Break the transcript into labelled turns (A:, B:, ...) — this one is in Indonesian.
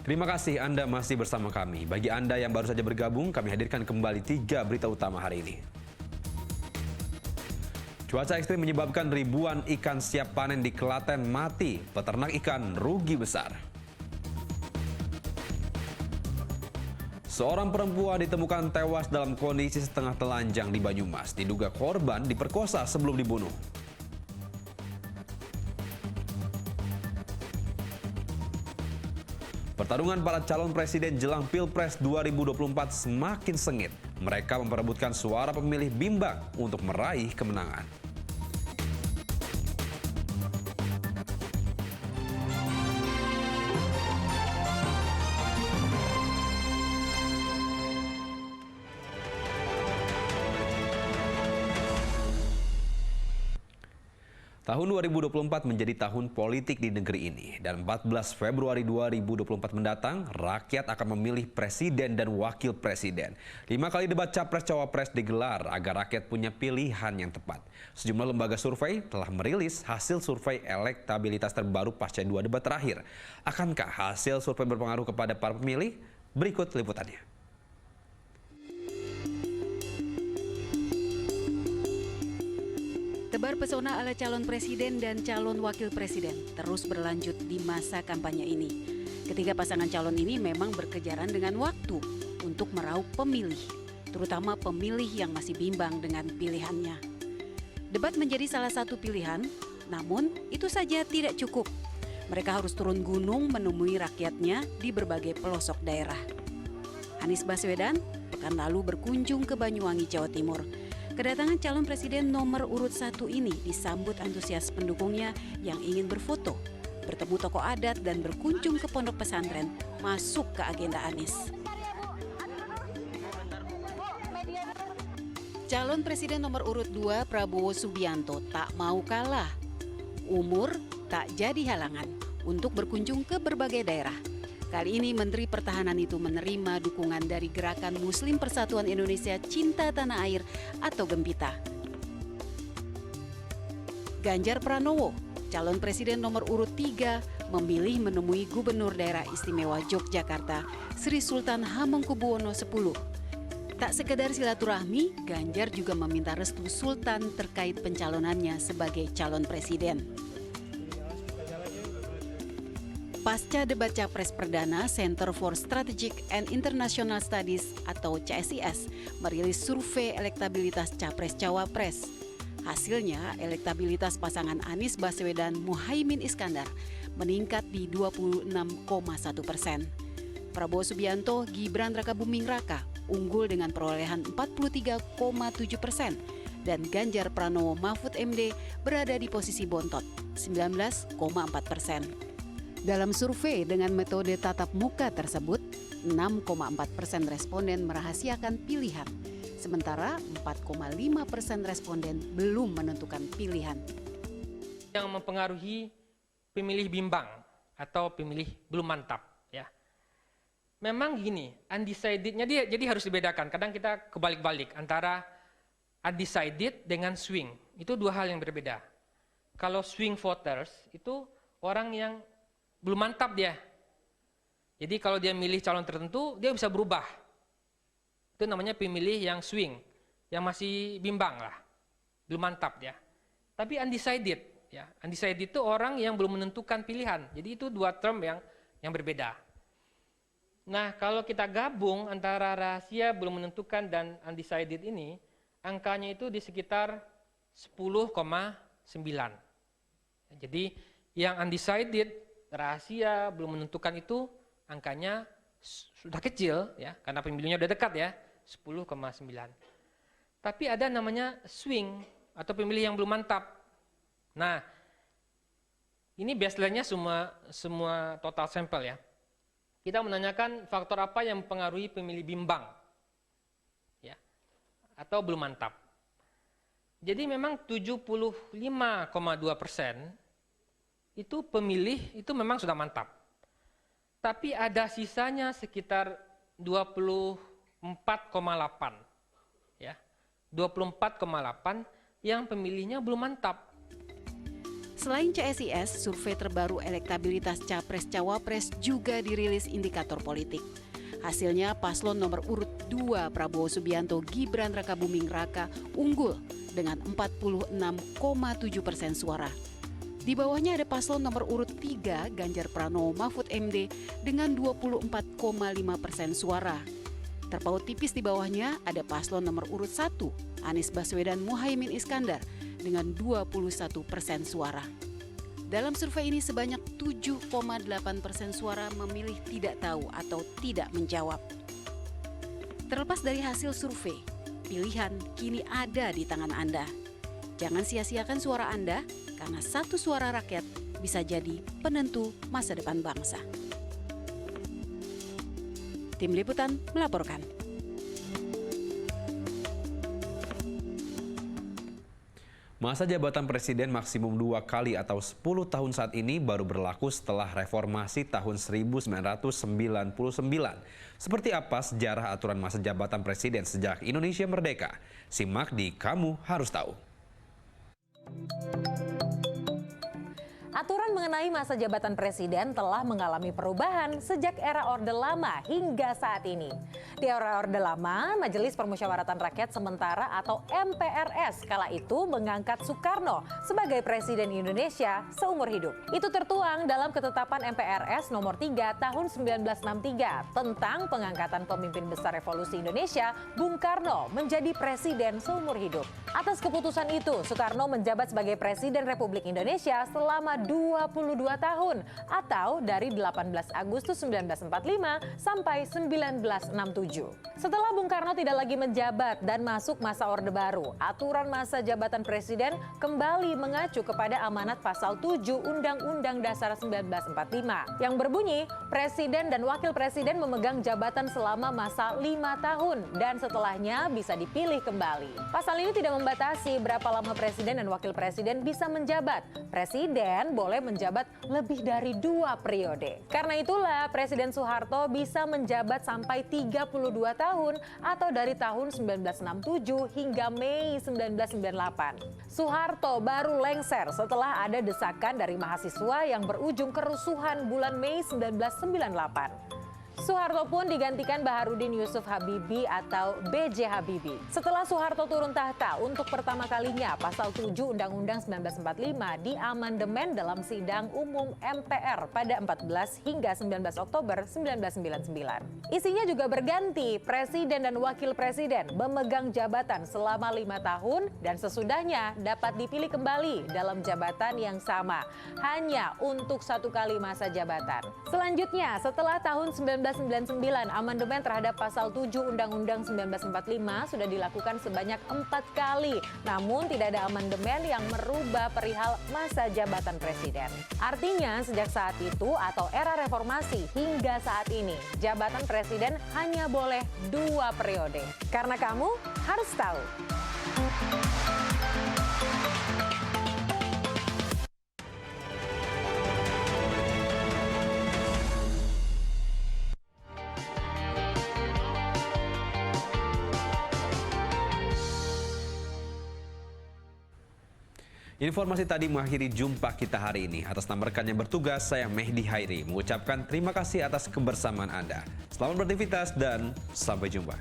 A: Terima kasih Anda masih bersama kami. Bagi Anda yang baru saja bergabung, kami hadirkan kembali 3 berita utama hari ini. Cuaca ekstrim menyebabkan ribuan ikan siap panen di Klaten mati. Peternak ikan rugi besar. Seorang perempuan ditemukan tewas dalam kondisi setengah telanjang di Banyumas. Diduga korban diperkosa sebelum dibunuh. Pertarungan para calon presiden jelang Pilpres 2024 semakin sengit. Mereka memperebutkan suara pemilih bimbang untuk meraih kemenangan. Tahun 2024 menjadi tahun politik di negeri ini dan 14 Februari 2024 mendatang, rakyat akan memilih presiden dan wakil presiden. 5 kali debat capres-cawapres digelar agar rakyat punya pilihan yang tepat. Sejumlah lembaga survei telah merilis hasil survei elektabilitas terbaru pasca 2 debat terakhir. Akankah hasil survei berpengaruh kepada para pemilih? Berikut liputannya.
B: Tebar pesona ala calon presiden dan calon wakil presiden terus berlanjut di masa kampanye ini. Ketiga pasangan calon ini memang berkejaran dengan waktu untuk meraup pemilih, terutama pemilih yang masih bimbang dengan pilihannya. Debat menjadi salah satu pilihan, namun itu saja tidak cukup. Mereka harus turun gunung menemui rakyatnya di berbagai pelosok daerah. Anies Baswedan pekan lalu berkunjung ke Banyuwangi, Jawa Timur. Kedatangan calon presiden nomor urut 1 ini disambut antusias pendukungnya yang ingin berfoto, bertemu tokoh adat dan berkunjung ke pondok pesantren masuk ke agenda Anies. Calon presiden nomor urut 2 Prabowo Subianto tak mau kalah. Umur tak jadi halangan untuk berkunjung ke berbagai daerah. Kali ini Menteri Pertahanan itu menerima dukungan dari Gerakan Muslim Persatuan Indonesia Cinta Tanah Air atau Gempita. Ganjar Pranowo, calon presiden nomor urut 3, memilih menemui Gubernur Daerah Istimewa Yogyakarta, Sri Sultan Hamengkubuwono X. Tak sekedar silaturahmi, Ganjar juga meminta restu Sultan terkait pencalonannya sebagai calon presiden. Pasca debat Capres Perdana, Center for Strategic and International Studies atau CSIS merilis survei elektabilitas Capres-Cawapres. Hasilnya, elektabilitas pasangan Anies Baswedan Muhaimin Iskandar meningkat di 26,1%. Prabowo Subianto Gibran Rakabuming Raka unggul dengan perolehan 43,7% dan Ganjar Pranowo Mahfud MD berada di posisi bontot 19,4%. Dalam survei dengan metode tatap muka tersebut, 6,4% responden merahasiakan pilihan, sementara 4,5% responden belum menentukan pilihan.
C: Yang mempengaruhi pemilih bimbang atau pemilih belum mantap, ya. Memang gini, undecided-nya jadi harus dibedakan. Kadang kita kebalik-balik antara undecided dengan swing. Itu dua hal yang berbeda. Kalau swing voters itu orang yang belum mantap dia. Jadi kalau dia milih calon tertentu, dia bisa berubah. Itu namanya pemilih yang swing, yang masih bimbang lah, belum mantap dia. Tapi undecided, ya, undecided itu orang yang belum menentukan pilihan. Jadi itu dua term yang berbeda. Nah, kalau kita gabung antara rahasia belum menentukan dan undecided ini, angkanya itu di sekitar 10,9. Jadi yang undecided, rahasia belum menentukan itu angkanya sudah kecil, ya, karena pemilunya udah dekat, ya, 10,9. Tapi ada namanya swing atau pemilih yang belum mantap. Nah, ini baseline-nya semua total sampel, ya. Kita menanyakan faktor apa yang mempengaruhi pemilih bimbang, ya, atau belum mantap. Jadi memang 75,2% itu pemilih itu memang sudah mantap. Tapi ada sisanya sekitar 24,8, ya. 24,8 yang pemilihnya belum mantap.
B: Selain CSIS, survei terbaru elektabilitas Capres-Cawapres juga dirilis indikator politik. Hasilnya paslon nomor urut 2 Prabowo Subianto Gibran Rakabuming Raka unggul dengan 46,7% suara. Di bawahnya ada paslon nomor urut 3 Ganjar Pranowo Mahfud MD dengan 24,5% suara. Terpaut tipis di bawahnya ada paslon nomor urut 1 Anies Baswedan Muhaimin Iskandar dengan 21% suara. Dalam survei ini sebanyak 7,8% suara memilih tidak tahu atau tidak menjawab. Terlepas dari hasil survei, pilihan kini ada di tangan Anda. Jangan sia-siakan suara Anda, karena satu suara rakyat bisa jadi penentu masa depan bangsa. Tim Liputan melaporkan.
A: Masa jabatan presiden maksimum 2 kali atau 10 tahun saat ini baru berlaku setelah reformasi tahun 1999. Seperti apa sejarah aturan masa jabatan presiden sejak Indonesia merdeka? Simak di Kamu Harus Tahu.
D: Aturan mengenai masa jabatan presiden telah mengalami perubahan sejak era Orde Lama hingga saat ini. Di era Orde Lama, Majelis Permusyawaratan Rakyat Sementara atau MPRS kala itu mengangkat Soekarno sebagai Presiden Indonesia seumur hidup. Itu tertuang dalam ketetapan MPRS nomor 3 tahun 1963 tentang pengangkatan pemimpin besar revolusi Indonesia, Bung Karno, menjadi Presiden seumur hidup. Atas keputusan itu, Soekarno menjabat sebagai Presiden Republik Indonesia selama 22 tahun atau dari 18 Agustus 1945 sampai 1967. Setelah Bung Karno tidak lagi menjabat dan masuk masa Orde Baru, aturan masa jabatan presiden kembali mengacu kepada amanat pasal 7 Undang-Undang Dasar 1945 yang berbunyi presiden dan wakil presiden memegang jabatan selama masa 5 tahun dan setelahnya bisa dipilih kembali. Pasal ini tidak membatasi berapa lama presiden dan wakil presiden bisa menjabat. Presiden boleh menjabat lebih dari 2 periode. Karena itulah Presiden Soeharto bisa menjabat sampai 32 tahun atau dari tahun 1967 hingga Mei 1998. Soeharto baru lengser setelah ada desakan dari mahasiswa yang berujung kerusuhan bulan Mei 1998. Soeharto pun digantikan Baharudin Yusuf Habibie atau B.J. Habibie. Setelah Soeharto turun tahta untuk pertama kalinya, pasal 7 Undang-Undang 1945 diamandemen dalam sidang umum MPR pada 14 hingga 19 Oktober 1999. Isinya juga berganti, presiden dan wakil presiden memegang jabatan selama 5 tahun dan sesudahnya dapat dipilih kembali dalam jabatan yang sama, hanya untuk 1 kali masa jabatan. Selanjutnya, setelah tahun 1999, amandemen terhadap pasal 7 Undang-Undang 1945 sudah dilakukan sebanyak 4 kali. Namun tidak ada amandemen yang merubah perihal masa jabatan presiden. Artinya sejak saat itu atau era reformasi hingga saat ini, jabatan presiden hanya boleh 2 periode. Karena kamu harus tahu.
A: Informasi tadi mengakhiri jumpa kita hari ini. Atas nama rekan yang bertugas, saya Mehdi Hairi mengucapkan terima kasih atas kebersamaan Anda. Selamat beraktivitas dan sampai jumpa.